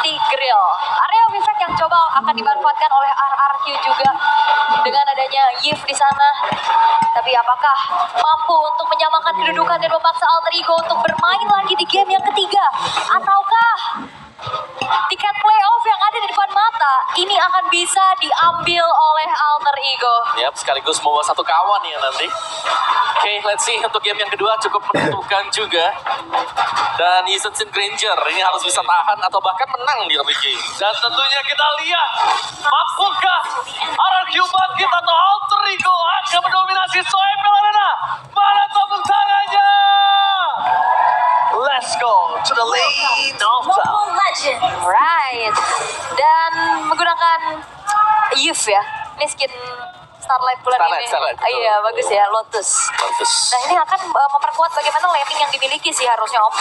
Tigreal. Area of effect yang coba akan dimanfaatkan oleh RRQ juga dengan adanya Yves di sana. Tapi apakah mampu untuk menyamakan kedudukan dan memaksa Alter Ego untuk bermain lagi di game yang ketiga? Ataukah tiket playoff yang ada di depan mata ini akan bisa diambil oleh Alter Ego? Yap, sekaligus membawa satu kawan ya nanti. Oke, let's see untuk game yang kedua cukup menentukan juga. Dan Ysensin Granger ini harus bisa tahan atau bahkan menang di early game. Dan tentunya kita lihat, mampukah RRQ bangkit atau Alter Ego akan mendominasi Soepel Arena? Mana tepuk tangannya? Let's go to the lane of time. Right. Dan menggunakan Yves ya. Ini skin Starlight bulan ini. Starlight, Iya, bagus ya, Lotus. Nah, ini akan memperkuat bagaimana laning yang dimiliki sih harusnya, Om.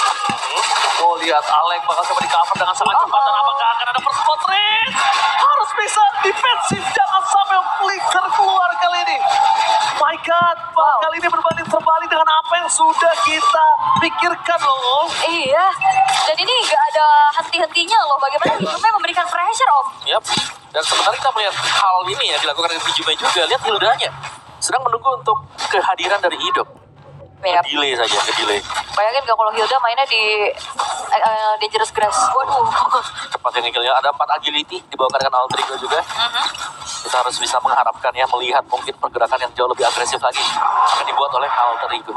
Oh, lihat Alek bakal coba di-cover dengan sangat cepat. Dan apakah akan ada first spot trade? Harus bisa defensif, jangan sampai flicker keluar kali ini. My God, kali ini berbanding terbalik dengan apa yang sudah kita pikirkan loh. Iya, dan ini nggak ada henti-hentinya loh. Bagaimana Hijume memberikan pressure, Om. Yap. Dan sebenarnya kita melihat hal ini ya dilakukan dengan Hijume juga. Lihat Hildanya sedang menunggu untuk kehadiran dari hidup. Yap. Delay saja, delay. Bayangin gak kalau Hilda mainnya di Dangerous Grass. Waduh. Cepat yang ngikilnya. Ada 4 agility dibawakan dengan Alter Ego juga. Kita harus bisa mengharapkan ya, melihat mungkin pergerakan yang jauh lebih agresif lagi akan dibuat oleh Alter Ego.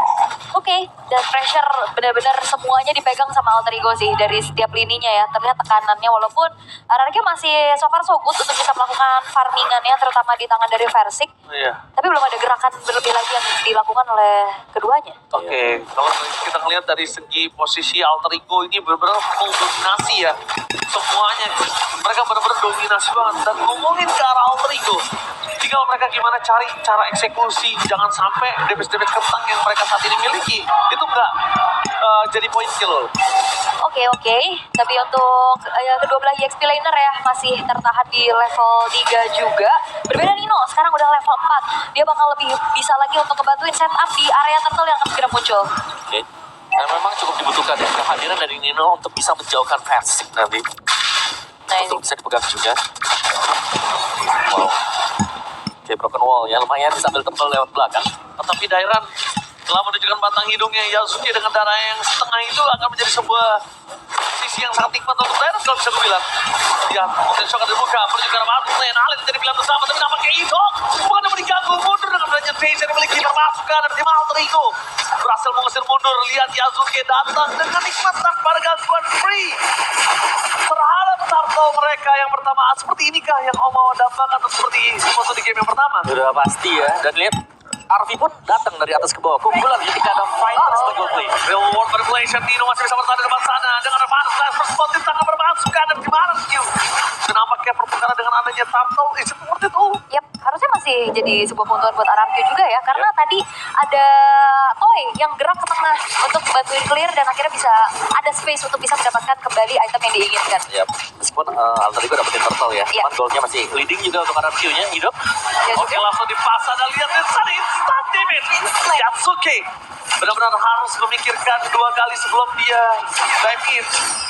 Oke, dan pressure benar-benar semuanya dipegang sama Alter Ego sih dari setiap lininya ya. Terlihat tekanannya walaupun RRQ masih so far so good untuk bisa melakukan farmingannya terutama di tangan dari Versik. Iya. Tapi belum ada gerakan berlebih lagi yang dilakukan oleh keduanya. Oke, kalau kita ngelihat dari segi posisi Alter Ego ini benar-benar full dominasi ya. Semuanya, mereka benar-benar dominasi banget. Dan ngomongin ke arah Alter Ego, tinggal mereka gimana cari cara eksekusi. Jangan sampai damage-damage kentang yang mereka saat ini miliki, itu nggak jadi point kill. Oke. Tapi untuk kedua belah EXP laner ya masih tertahan di level 3 juga. Berbeda Nino, sekarang udah level 4. Dia bakal lebih bisa lagi untuk ngebantuin setup di area turtle yang akan segera muncul. Oke. Dan memang cukup dibutuhkan ya kehadiran dari Nino untuk bisa menjauhkan Versik nanti. Nah, ini Untuk bisa dipegang juga. Wow. Oke, broken wall ya, lumayan sambil tebal lewat belakang. Tetapi Dairan telah menunjukkan batang hidungnya Yasuke dengan darah yang setengah itu akan menjadi sebuah sisi yang sangat nikmat untuk Dairan kalau bisa gue bilang. Ya, mungkin shock ada dibuka, menuju ke arah Martin, Alek menjadi pilihan bersama, tapi nampaknya itu bukan yang diganggu, mundur dengan belanja base yang dimiliki termasukkan dari tim Alter Ego. Berhasil mengusir mundur, lihat Yasuke datang dengan nikmat tanpa ada gangguan free. Terhadap turtle mereka yang pertama, seperti inikah yang Om mau dampak atau seperti waktu di game yang pertama? Udah pasti ya. Dan lihat Arvi pun datang dari atas ke bawah. Keunggulan ketika ada fighter sebagai play. Real world manipulation, Dino masih bisa bertahan di depan sana dengan advance transfer spot tim tangan bermasukan dan gimana Q. Dan nampaknya perputaran dengan adanya turtle, is it worth it all? Yap, harusnya masih jadi sebuah keuntungan buat RRQ juga ya. Karena tadi ada Toy yang gerak ke tengah untuk bantuin clear dan akhirnya bisa ada space untuk bisa mendapatkan kembali item yang diinginkan. Ya, meskipun Alter Ego dapetin turtle ya. Iya. Cuman goalnya masih leading juga untuk RRQ-nya, hidup. Ya, Oke, langsung dipasang dan lihat di sana instant damage. Yatsuke benar-benar harus memikirkan 2 kali sebelum dia dive in.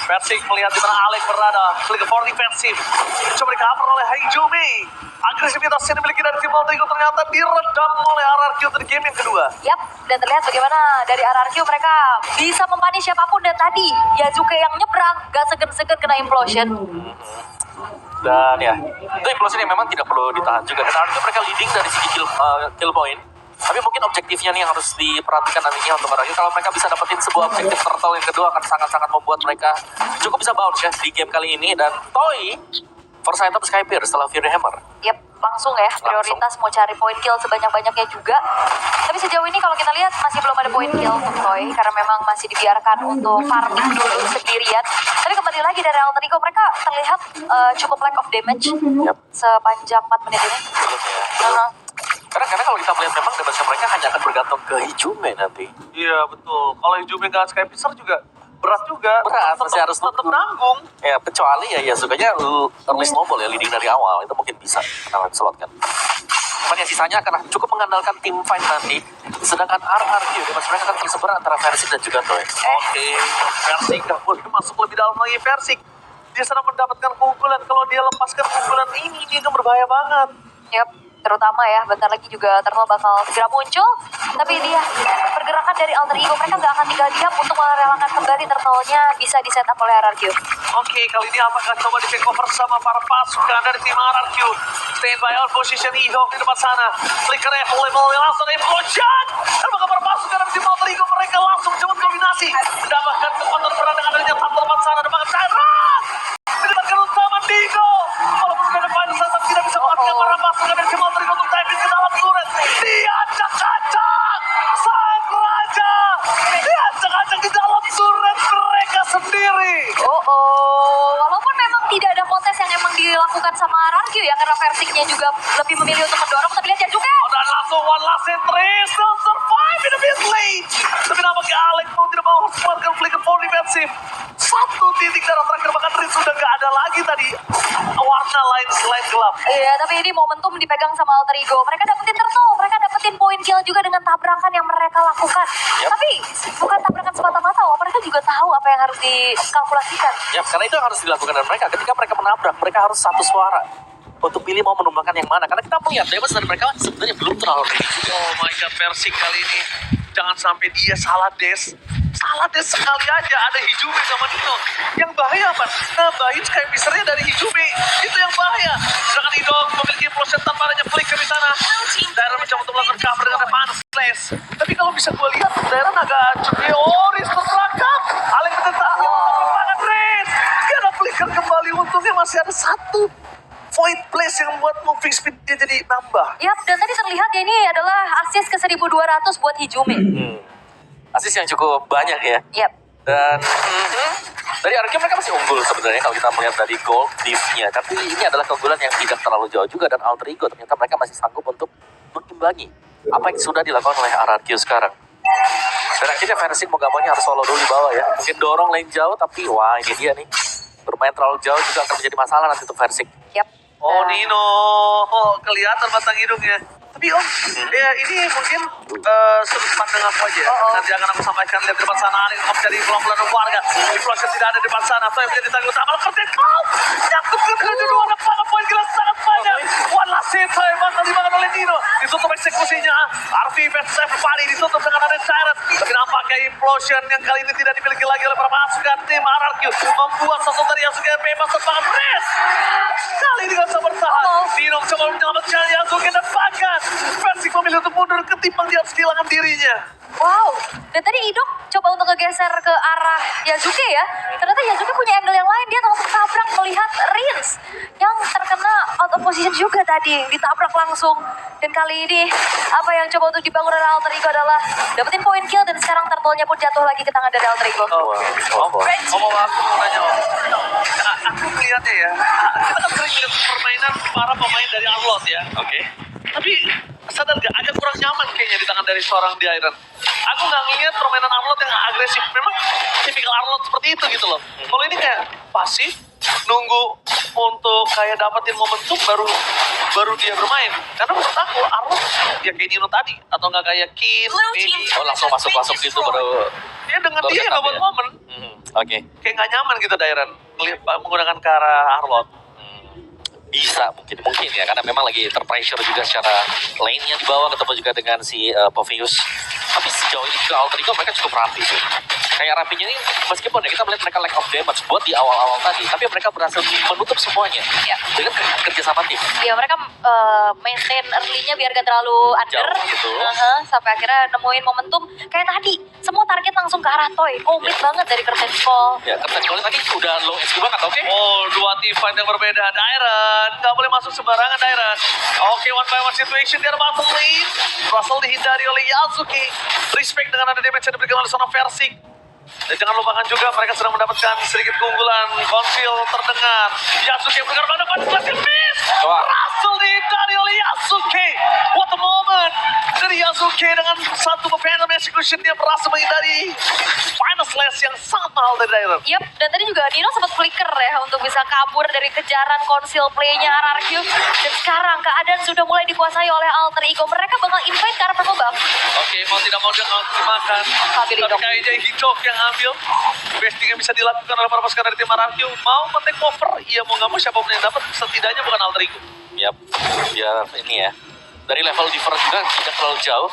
Versik melihat di mana Alek berada. Klik 40 defensif. Coba di-cover oleh Hijume. Agresivitas yang dimiliki dari tim Alter Ego ternyata diredam oleh RRQ di game yang kedua. Yap, dan terlihat bagaimana dari RRQ mereka bisa mempunish siapapun. Dan tadi Yasuke yang nyebrang gak segen-segen kena implosion. Dan ya, itu implosion yang memang tidak perlu ditahan juga. Karena harusnya mereka leading dari segi kill point. Tapi mungkin objektifnya nih yang harus diperhatikan nantinya untuk RRQ. Kalau mereka bisa dapetin sebuah objektif turtle yang kedua akan sangat-sangat membuat mereka cukup bisa bounce ya di game kali ini. Dan Toy first item Skypier setelah Fury Hammer. Yap, langsung ya prioritas mau cari point kill sebanyak-banyaknya juga. Tapi sejauh ini kalau kita lihat masih belum ada point kill untuk Toy karena memang masih dibiarkan untuk farming dulu sendirian. Tapi kembali lagi dari Alter Ego mereka terlihat cukup lack of damage sepanjang 4 menit ini. Karena kalau kita melihat memang damage mereka hanya akan bergantung ke Hijume nanti. Iya, betul. Kalau Hijume nggak Skypisser juga berat juga. Berat, masih harus tetap nanggung. Ya, kecuali ya sukanya early snowball ya, leading dari awal. Itu mungkin bisa kalian slotkan. Cuman ya sisanya akan cukup mengandalkan tim fight nanti. Sedangkan RRQ, mereka akan tersebar antara Versik dan juga Toy. Oke, Versik nggak boleh masuk lebih dalam lagi Versik. Dia sedang mendapat keunggulan. Kalau dia lepaskan keunggulan ini akan berbahaya banget. Yap, terutama ya, bentar lagi juga Turtle bakal segera muncul. Tapi dia pergerakan dari Alter Ego, mereka nggak akan tinggal diam untuk merelakan kembali Turtle-nya bisa di setup oleh RRQ. Oke, kali ini apakah coba di take over sama para pasukan dari tim RRQ? Stand by out position E-Hawk di depan sana. Flicker level langsung implosion. Dan maka para pasukan dari tim Alter Ego mereka langsung coba kombinasi. Mendapatkan kekuatan perang dengan adanya Turtle depan sana. Dan maka Cyrus mendapatkan utama Digo. Walaupun udah depan tetap tidak bisa melakukan para pasukan dari tim Alter Ego untuk diving ke dalam turret. Dia acak-acak sang raja. Dia acak-acak di dalam turret mereka sendiri. Walaupun memang tidak ada kontes yang emang dilakukan sama RRQ ya, karena versinya juga lebih memilih untuk mendorong, tapi lihat ya juga. Dan langsung one last entry, still survive in a bit late. Tapi nampaknya Alex mau tidak mau harus keluarkan flicker for defensive. Satu titik darah terakhir, bahkan Rin sudah gak ada lagi tadi. Warna lain selain gelap. Iya, tapi ini momentum dipegang sama Alter Ego. Mereka dapetin Turtle, mereka dapetin poin kill juga dengan tabrakan yang mereka lakukan. Yap. Tapi bukan tabrakan semata-mata, mereka juga tahu apa yang harus dikalkulasikan. Ya, karena itu yang harus dilakukan dari mereka. Ketika mereka menabrak, mereka harus satu suara untuk pilih mau menumbangkan yang mana. Karena kita melihat damage dari mereka sebenarnya belum terlalu tinggi. Oh my god, Persik kali ini. Jangan sampai dia salah des. Salah des sekali aja. Ada Hijube sama Nino. Yang bahaya apa? Nambahin Skypicernya dari Hijube. Itu yang bahaya. Sedangkan Idol memiliki implosion tanpa adanya flicker di sana. Dairon mencoba untuk melakukan cover dengan advance slash. Tapi kalau bisa gue lihat, Dairon agak cukup. Oh, Riz terserangkap. Aleng tetapi tangan Riz. Dia ada flicker kembali. Untungnya masih ada satu void place yang membuat moving speed dia jadi nambah. Yap, dan tadi terlihat ya ini adalah asis ke 1200 buat Hijumi. Asis yang cukup banyak ya. Yap. Dan dari RRQ mereka masih unggul sebenarnya kalau kita melihat dari gold diff-nya. Tapi ini adalah keunggulan yang tidak terlalu jauh juga. Dan Alter Ego ternyata mereka masih sanggup untuk mengimbangi apa yang sudah dilakukan oleh RRQ sekarang. Dan akhirnya Versing mau gak maunya harus solo dulu di bawah ya. Mungkin dorong lane jauh, tapi wah ini dia nih. Bermain terlalu jauh juga akan menjadi masalah nanti untuk Versing. Yap. Oh Nino, oh kelihatan batang hidungnya. Tapi om, ya ini mungkin sudut pandang aku aja. Nanti akan aku sampaikan lihat di depan sana. Ini mau jadi pelan-pelan warga. Di proses tidak ada di depan sana. Atau yang menjadi tanggung utama. Kerja kau, nyangkut ke kedua ada banget poin gila sangat banyak. One last hit, bakal dimakan oleh Nino. Ditutup eksekusinya. Arfi versus everybody ditutup dengan ada Siren. Tapi nampaknya implosion yang kali ini tidak dimiliki lagi oleh para pasukan tim RRQ. Membuat sosok dari Yasuke bebas terbangan Riz. Kali ini gak bisa bertahan. Nino coba menyelamatkan Yasuke dan bahkan Persik memilih untuk mundur ketimbang dia harus kehilangan dirinya. Wow, dan tadi Idok coba untuk ngegeser ke arah Yasuke ya. Ternyata Yasuke punya angle yang lain, dia langsung tabrak melihat Rins yang terkena out of position juga tadi, ditabrak langsung. Dan kali ini apa yang coba untuk dibangun oleh Alter Ego adalah dapetin poin kill dan sekarang turtle-nya pun jatuh lagi ke tangan dari Alter Ego. Ngomong aku mau nanya om. Aku melihatnya ya, kita kan sering lihat permainan para pemain dari Arlot ya. Oke. Tapi sadar gak, agak kurang nyaman kayaknya di tangan dari seorang The Iron. Aku gak ngeliat permainan Arlot yang agresif. Memang tipikal Arlot seperti itu gitu loh. Kalau ini kayak pasif, nunggu untuk kayak dapetin momentum baru dia bermain. Karena menurut aku Arlot ya kayak Nino tadi atau nggak kayak Kin, maybe. Oh langsung masuk gitu baru. Ya dengan dia nggak buat ya? momen. Oke. Kayak nggak nyaman gitu Dairon menggunakan ke arah Arlot. Bisa mungkin ya karena memang lagi terpressure juga secara lane-nya di bawah ketemu juga dengan si Povius. Tapi sejauh ini juga Alter Ego mereka cukup rapi sih. Kayak rapinya ini meskipun ya kita melihat mereka lack of damage buat di awal-awal tadi, tapi mereka berhasil menutup semuanya dengan kerjasama tim. Ya mereka maintain early-nya biar gak terlalu under Jauh gitu. sampai akhirnya nemuin momentum kayak tadi semua target langsung ke arah Toy, komit banget dari curtain call. Ya, Captain Cole tadi udah low XP banget, oke? Oh, dua teamfight yang berbeda. Dairon, nggak boleh masuk sembarangan Dairon. Oke, one by one situation di arah bottom lane. Russell dihindari oleh Yasuki. Respect dengan ada damage yang diberikan oleh Son of Versing. Dan jangan lupakan juga mereka sedang mendapatkan sedikit keunggulan. Konsil terdengar. Yasuki bergerak pada flash miss. Coba. Berhasil dihindari oleh Yasuke. What a moment. Dari Yasuke dengan satu phantom execution dia berhasil menghindari final slash yang sangat mahal dari Dairon. Yap, dan tadi juga Nino sempat flicker ya untuk bisa kabur dari kejaran konsil play-nya RRQ. Dan sekarang keadaan sudah mulai dikuasai oleh Alter Ego. Mereka bakal invite ke arah purple buff. Oke, mau tidak mau dia maksimalkan. Ambil Tapi Hidok. kayaknya Hijok yang ambil. Besting yang bisa dilakukan oleh para pasukan dari tim RRQ. Mau men-take over, iya mau nggak mau siapapun yang dapat, setidaknya bukan Alter Ego. Yap, biar ini ya. Dari level difference juga tidak terlalu jauh.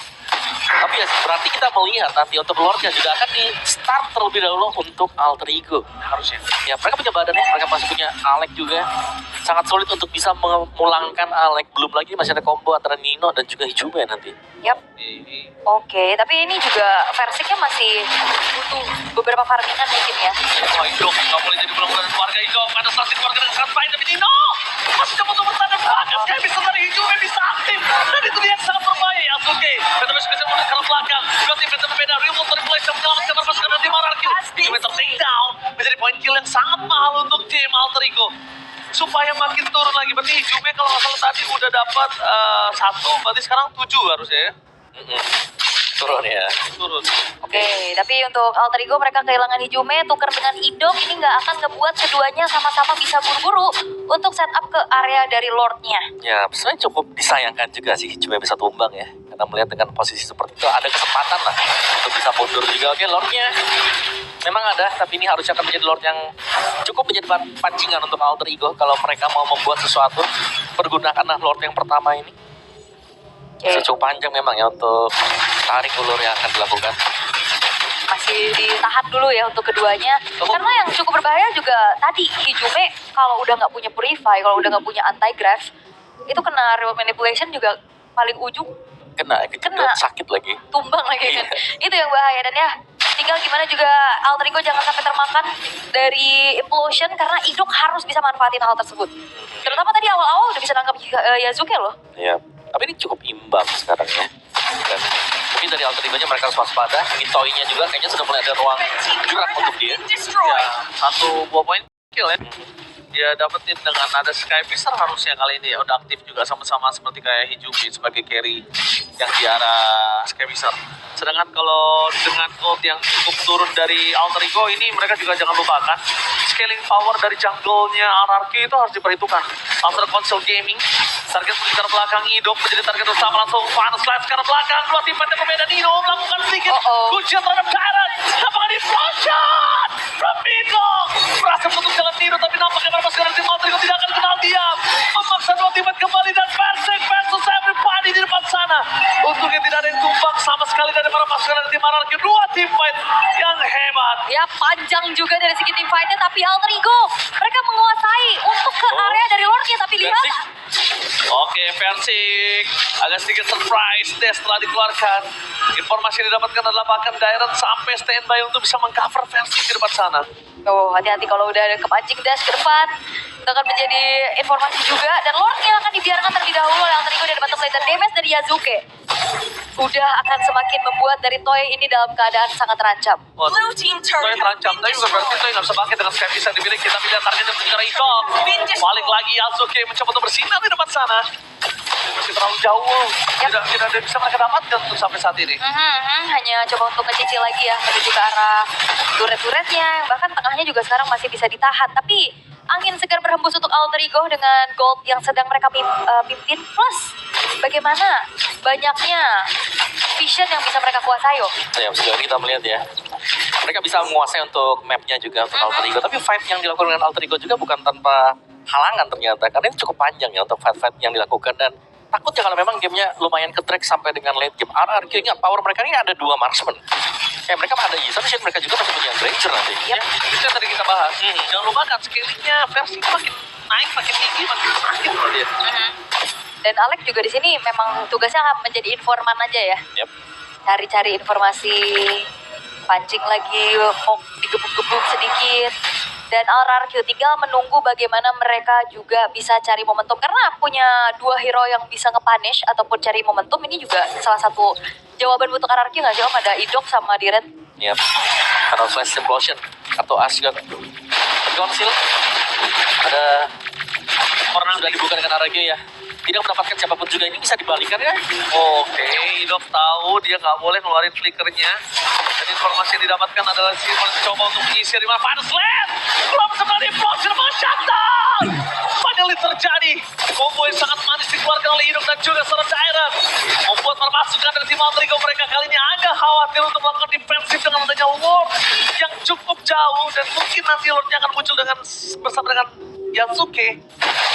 Tapi ya berarti kita melihat nanti untuk Lordnya juga akan di start terlebih dahulu untuk Alter Ego. Harusnya. Ya mereka punya badannya, mereka masih punya Alec juga. Sangat sulit untuk bisa memulangkan Alec. Belum lagi masih ada combo antara Nino dan juga Hijume nanti. Yap. Ini Oke, tapi ini juga versinya masih butuh beberapa farmingan mungkin ya. Hijok, nggak boleh jadi bulan-bulan keluarga Hijok. Ada salah satu keluarga dengan sangat baik, tapi Nino masih coba untuk bertanda bagas. Kayak bisa dari Hijume bisa aktif. Dan itu dia yang sangat berbahaya. Yasuke, Phantom Execution mundur ke belakang. Dua tim Phantom berbeda. Remote replay yang menyelamatkan pasukan dari RRQ. Hijume take down. Menjadi poin kill yang sangat mahal untuk tim Alter Ego. Supaya makin turun lagi. Berarti Hijume kalau nggak salah tadi udah dapat 1, berarti sekarang 7 harusnya ya. Turun ya. Turun. Oke, tapi untuk Alter Ego mereka kehilangan Hijume, tuker dengan Idok, ini nggak akan ngebuat keduanya sama-sama bisa buru-buru untuk setup ke area dari Lordnya. Ya sebenarnya cukup disayangkan juga sih Hijume bisa tumbang ya. Karena melihat dengan posisi seperti itu ada kesempatan lah untuk bisa mundur juga. Oke, Lordnya memang ada, tapi ini harusnya akan menjadi Lord yang cukup menjadi pancingan untuk Alter Ego. Kalau mereka mau membuat sesuatu, pergunakanlah Lord yang pertama ini. Bisa cukup panjang memang ya untuk tarik ulur yang akan dilakukan. Masih ditahan dulu ya untuk keduanya. Karena yang cukup berbahaya juga tadi Hijume kalau udah nggak punya Purify, kalau udah nggak punya Anti-Grav, itu kena Remote Manipulation juga paling ujung Kena. Sakit lagi. tumbang lagi kan. Itu yang bahaya, dan ya tinggal gimana juga Alter Ego jangan sampai termakan dari Implosion, karena Idok harus bisa manfaatin hal tersebut. Terutama tadi awal-awal udah bisa nangkap Yasuke loh. Ya, tapi ini cukup imbang sekarang ya. Dan mungkin dari Alter Ego-nya mereka harus waspada. Mitoy-nya juga kayaknya sudah mulai ada ruang gerak untuk dia. Ya, 1 buah poin kill ya. Dia dapetin dengan ada Sky Pisser harusnya kali ini ya. Udah aktif juga sama-sama seperti kayak Hijume sebagai carry yang di arah Sky Pisser. Sedangkan kalau dengan ult yang cukup turun dari Alter Ego ini, mereka juga jangan lupakan scaling power dari jungle-nya RRQ itu harus diperhitungkan. After console gaming, target menuju ke belakang, Idok menjadi target utama, langsung final slash ke belakang. Dua tim pada pembeda, Nino melakukan sedikit kuncian terhadap Tyrant. Apakah di Frozen? From Idok berhasil menutup jalan Nino, tapi nampaknya para pasukan tim Alter Ego tidak akan kenal diam. Memaksa dua tim kembali dan Persik versus everybody di depan sana. Untungnya tidak ada yang tumbang sama sekali dari para pasukan dari tim RRQ. Dua tim fight yang hebat. Ya panjang juga dari segi team fight-nya, tapi Alter Ego mereka menguasai untuk ke area dari Lordnya, tapi lihat Oke, Persik agak sedikit surprise Dash telah dikeluarkan. Informasi yang didapatkan adalah bahkan Dairon sampai standby untuk bisa mengcover Persik di depan sana. oh, hati-hati kalau udah ada kepancing dash ke depan, itu akan menjadi informasi juga, dan Lordnya akan dibiarkan terlebih dahulu oleh Alter Ego dari bottom lane, dan damage dari Yasuke udah akan semakin membuat dari Toy ini dalam keadaan sangat terancam. Oh, Toy terancam, tapi bukan berarti Toy nggak bisa bangkit dengan Sky bisa dimiliki, tapi lihat targetnya mengejar Idok. Balik lagi Yasuke mencoba untuk bersinar di depan sana. Masih terlalu jauh, tidak ada bisa mereka dapatkan untuk sampai saat ini. Hanya coba untuk ngecicil lagi ya menuju ke arah turret-turretnya, bahkan tengahnya juga sekarang masih bisa ditahan, tapi angin segar berhembus untuk Alter Ego dengan gold yang sedang mereka pimpin, plus bagaimana banyaknya vision yang bisa mereka kuasai. Ya, sejauh ini kita melihat ya. Mereka bisa menguasai untuk mapnya juga untuk Alter Ego. Tapi fight yang dilakukan dengan Alter Ego juga bukan tanpa halangan ternyata. Karena ini cukup panjang ya untuk fight-fight yang dilakukan. Dan takutnya kalau memang gamenya lumayan ke-track sampai dengan late game. RRQ ingat, power mereka ini ada 2 marksman. Kayak mereka ada Yison, mereka juga masih punya Granger nanti. Ya, itu yang tadi kita bahas. Jangan lupakan scalingnya versi makin naik, makin tinggi, makin sakit loh dia. Dan Alex juga di sini memang tugasnya menjadi informan aja ya. Yep. Cari-cari informasi, pancing lagi, digebuk-gebuk sedikit. Dan RRQ tinggal menunggu bagaimana mereka juga bisa cari momentum. Karena punya 2 hero yang bisa nge-punish ataupun cari momentum, ini juga salah satu jawaban untuk RRQ nggak sih Om? Ada Idok sama Diren. Yep. Atau Slash Implosion atau Asgard. Conceal. Ada sudah dibuka dengan RRQ ya. Tidak mendapatkan siapapun juga, ini bisa dibalikan ya. Oke, Idok tahu dia nggak boleh ngeluarin flickernya. Dan informasi yang didapatkan adalah si mencoba untuk menyisir di mana Final Slam. Belum sempat di-block, shutdown. Finally terjadi. Combo yang sangat manis dikeluarkan oleh Idok dan juga seorang Tyrant. Membuat para pasukan dari tim Alter Ego mereka kali ini agak khawatir untuk melakukan defensif dengan adanya Lord yang cukup jauh. Dan mungkin nanti Lordnya akan muncul dengan bersama dengan Yasuke.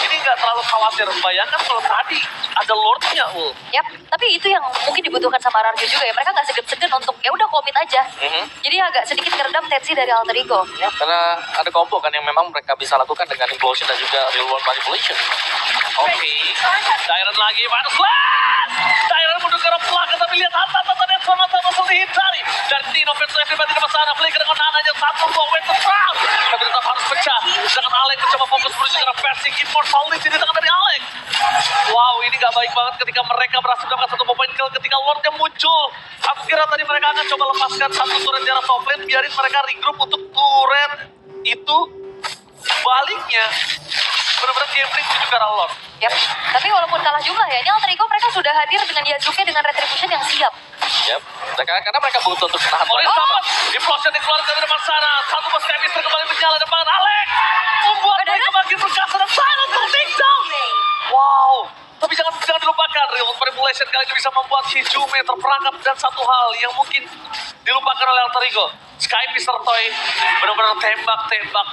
Ini nggak terlalu khawatir. Bayangkan kalau tadi ada Lordnya, Yap, tapi itu yang mungkin dibutuhkan sama RRQ juga ya. Mereka nggak segan-segan untuk ya udah komit aja. Jadi agak sedikit meredam tensi dari Alter Ego. Ya, karena ada combo kan yang memang mereka bisa lakukan dengan implosion dan juga real world manipulation. Oke, Tyrant lagi, Final Slash! Tyrant mundur ke arah belakang, tapi lihat hata-hata dan sama-sama dihindari. Dan Dino Petro everybody ke sana, Flicker dengan nananya, satu gol, wait to foul. Tapi tetap harus pecah. Sedangkan Alex mencoba fokus menuju ke arah passing, immortality di tangan dari Alex. Wow, ini gak baik banget ketika mereka berhasil mendapatkan satu point kill ketika Lordnya muncul. Aku kira tadi mereka akan coba lepaskan satu turret di arah top lane, biarin mereka regroup untuk turret itu. Baliknya, benar-benar gambling menuju ke arah Lord. Yap, tapi walaupun kalah jumlah ya, ini Alter Ego mereka sudah hadir dengan Yasuke dengan Retribution yang siap. Yap, karena mereka butuh untuk menahan Oleh poin. Thomas, implosion dikeluarkan dari depan sana. Satu bus Kemister kembali menyala depan Alex. Membuat mereka makin perkasa dan silent tertinggal. Wow, tapi jangan dilupakan, real manipulation kali ini bisa membuat Hijume terperangkap dan satu hal yang mungkin dilupakan oleh Alter Ego. Sky Mister Toy benar-benar tembak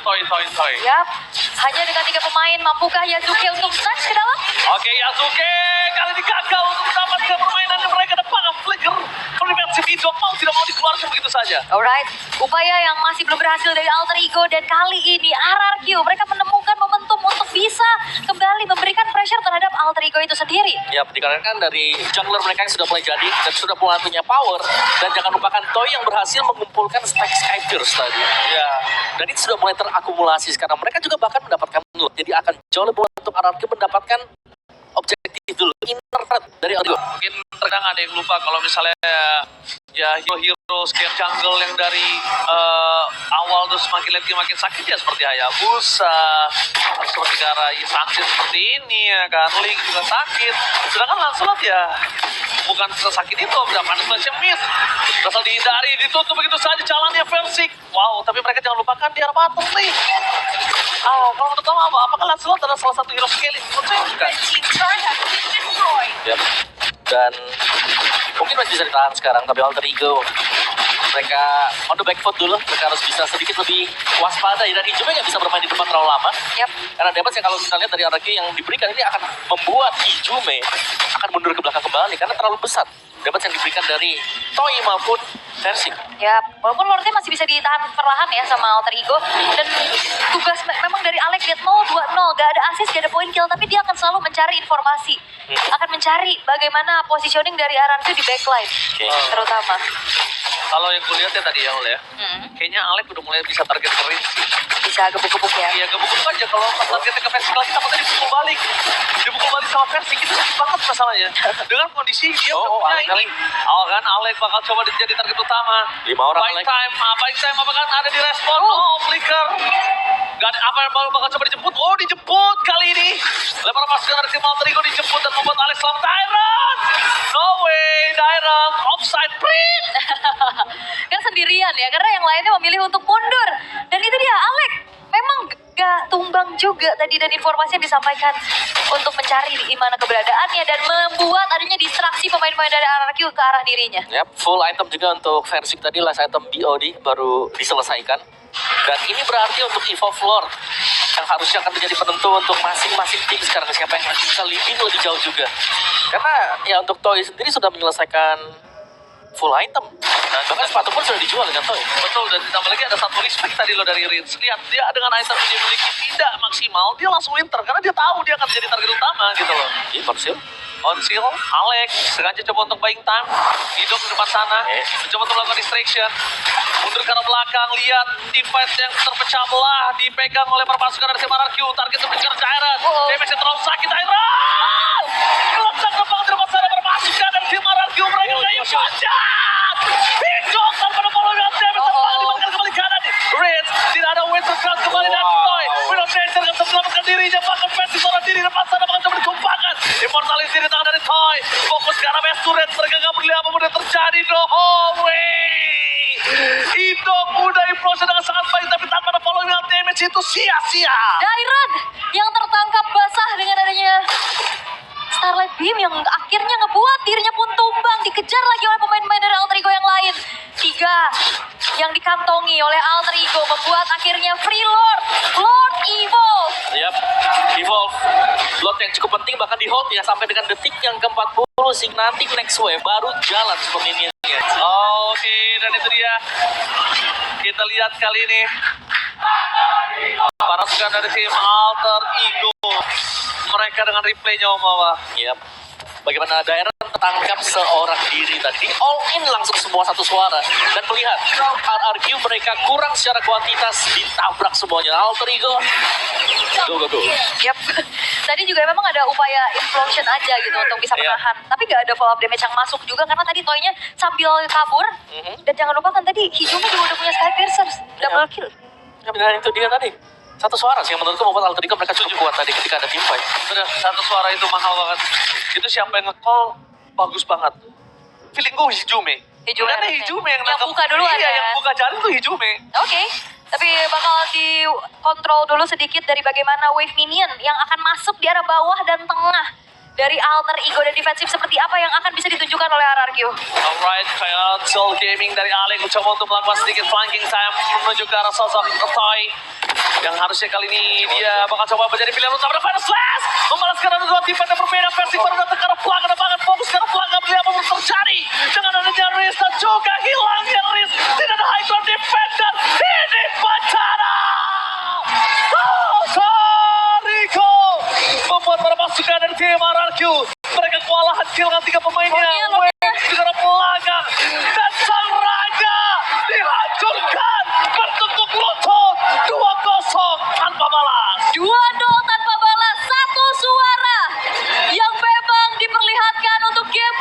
toy. Yap, hanya dengan 3 pemain mampukah Yasuke untuk snatch ke dalam? Oke, Yasuke kali ini gagal untuk mendapatkan permainan yang mereka depan. Flicker, preventif Idok mau tidak mau dikeluarkan begitu saja. Alright, upaya yang masih belum berhasil dari Alter Ego dan kali ini RRQ mereka menemukan momentum untuk bisa kembali memberikan pressure terhadap Alter Ego itu sendiri. Ya, dikarenakan dari jungler mereka yang sudah mulai jadi dan sudah mulai punya power. Dan jangan lupakan Toy yang berhasil mengumpulkan stack Skypierce tadi. Ya, Dan itu sudah mulai terakumulasi sekarang. Mereka juga bahkan mendapatkan loot. Jadi akan jauh lebih mudah untuk RRQ mendapatkan objektif dulu. Inner threat dari RRQ. mungkin terkadang ada yang lupa kalau misalnya ya hero scale jungle yang dari awal terus makin lagi makin sakit ya seperti Hayabusa, seperti Kara Sansin seperti ini ya kan, Link juga sakit. Sedangkan Lancelot ya bukan sesakit itu, berapa flashnya miss, berasal dihindari, ditutup begitu saja jalannya Versik. Wow, tapi mereka jangan lupakan di arah bottom nih. Kalau menurut kamu apakah Lancelot adalah salah satu hero scaling? Menurut saya bukan. Ya. Dan mungkin masih bisa ditahan sekarang, tapi Alter Ego mereka on the back foot dulu. Mereka harus bisa sedikit lebih waspada ya. Dan Hijume nggak bisa bermain di depan terlalu lama. Yap, Karena damage yang kalau kita lihat dari RRQ yang diberikan ini akan membuat Hijume akan mundur ke belakang kembali karena terlalu besar damage yang diberikan dari Toy maupun Versik. yap. Walaupun Lordnya masih bisa ditahan perlahan ya sama Alter Ego. Dan tugas memang dari Alex lihat 0-2-0. Gak ada assist, gak ada point kill. Tapi dia akan selalu mencari informasi. Akan mencari bagaimana positioning dari RRQ di backline. Oke. Terutama. Kalau yang kulihat ya tadi ya Ol ya, kayaknya Alek udah mulai bisa target kering sih. Bisa gebuk-gebuk ya. Iya, gebuk aja kalau pas targetnya ke versi lagi takutnya dipukul balik. Dipukul balik sama versi, itu sakit banget masalahnya. Dengan kondisi dia udah punya Alek kali. ini. Kan Alek bakal coba jadi target utama. 5 orang Buying Alek. time apakah ada di respon? Oh, flicker. Gak ada apa yang bakal coba dijemput. Oh, dijemput kali ini. Lempar pasukan dari tim Alter Ego dijemput dan membuat Alex selamat. Tyrant! No way, Tyrant. Offside print. Kan sendirian ya, karena yang lainnya memilih untuk mundur. Dan itu dia, Alex memang gak tumbang juga tadi dan informasi yang disampaikan untuk mencari di mana keberadaannya dan membuat adanya distraksi pemain-pemain dari RRQ ke arah dirinya. Yap, full item juga untuk Versik tadi, last item BOD baru diselesaikan. Dan ini berarti untuk Evolve Lord yang harusnya akan menjadi penentu untuk masing-masing tim sekarang, siapa yang bisa leading lebih jauh juga. Karena ya untuk Toy sendiri sudah menyelesaikan full item. Dan bahkan sepatu pun sudah dijual dengan Toy. Betul, dan ditambah lagi ada satu respect tadi lo dari Rins. Lihat, dia dengan item yang dia miliki tidak maksimal, dia langsung winter. Karena dia tahu dia akan jadi target utama gitu loh. Iya, Marsil. Onsil, Alex, sengaja coba untuk buying time. Hidup di depan sana, mencoba untuk melakukan distraction. Mundur ke arah belakang, lihat team fight yang terpecah belah. Dipegang oleh para pasukan dari tim RRQ. Target terpecah Tyrant. Damage-nya terlalu sakit, Tyrant! Kelacak terbang di depan sana, para pasukan dari tim RRQ. Mereka kayak panjat! Hidup tanpa follow dan damage terbang dibalikan kembali kanan. Rins, tidak ada winter crown kembali dari Toy. Widow Changer akan menyelamatkan dirinya, bahkan versi seorang diri Sia. Dairon yang tertangkap basah dengan adanya Starlight Beam yang akhirnya ngebuat dirinya pun tumbang, dikejar lagi oleh pemain-pemain dari Alter Ego yang lain. 3 yang dikantongi oleh Alter Ego membuat akhirnya Free Lord Evolve. Yap, Evolve. Lot yang cukup penting bahkan di hold ya sampai dengan detik yang ke-40 sih nanti next wave baru jalan super minionnya. Oke, dan itu dia. Kita lihat kali ini para pasukan dari tim Alter Ego. Mereka dengan replaynya Om Mawa. Yap. Bagaimana daerah tertangkap seorang diri tadi all in langsung semua satu suara dan melihat RRQ mereka kurang secara kuantitas ditabrak semuanya. Alter Ego go. Yap. Tadi juga memang ada upaya implosion aja gitu untuk bisa Iya. menahan. Tapi gak ada follow up damage yang masuk juga karena tadi Toy-nya sambil kabur. Dan jangan lupa kan tadi Hijumi juga udah punya Sky Piercer. Double kill. Ya benar itu dia tadi. Satu suara sih yang menurutku membuat Alter Ego mereka cukup kuat tadi ketika ada team fight. Bener, satu suara itu mahal banget. Itu siapa yang nge-call bagus banget. Feeling gue Hijumi. Hijumi Karena harusnya. Hijumi yang Yang nangkep. buka duluan Iya, ya. yang buka jalan tuh Hijumi. Oke. Tapi bakal dikontrol dulu sedikit dari bagaimana wave minion yang akan masuk di arah bawah dan tengah dari Alter Ego dan defensif seperti apa yang akan bisa ditunjukkan oleh RRQ. Alright, kayak Soul Gaming dari Alek mencoba untuk melakukan sedikit flanking time menuju ke arah sosok Toy. Yang harusnya kali ini dia bakal coba menjadi pilihan utama. Final Slash membalaskan ada dua tim yang berbeda. Versi baru datang ke arah pelanggan banget. Fokus ke arah pelanggan. Melihat apa yang terjadi dengan adanya Riz dan juga hilangnya Riz. Tidak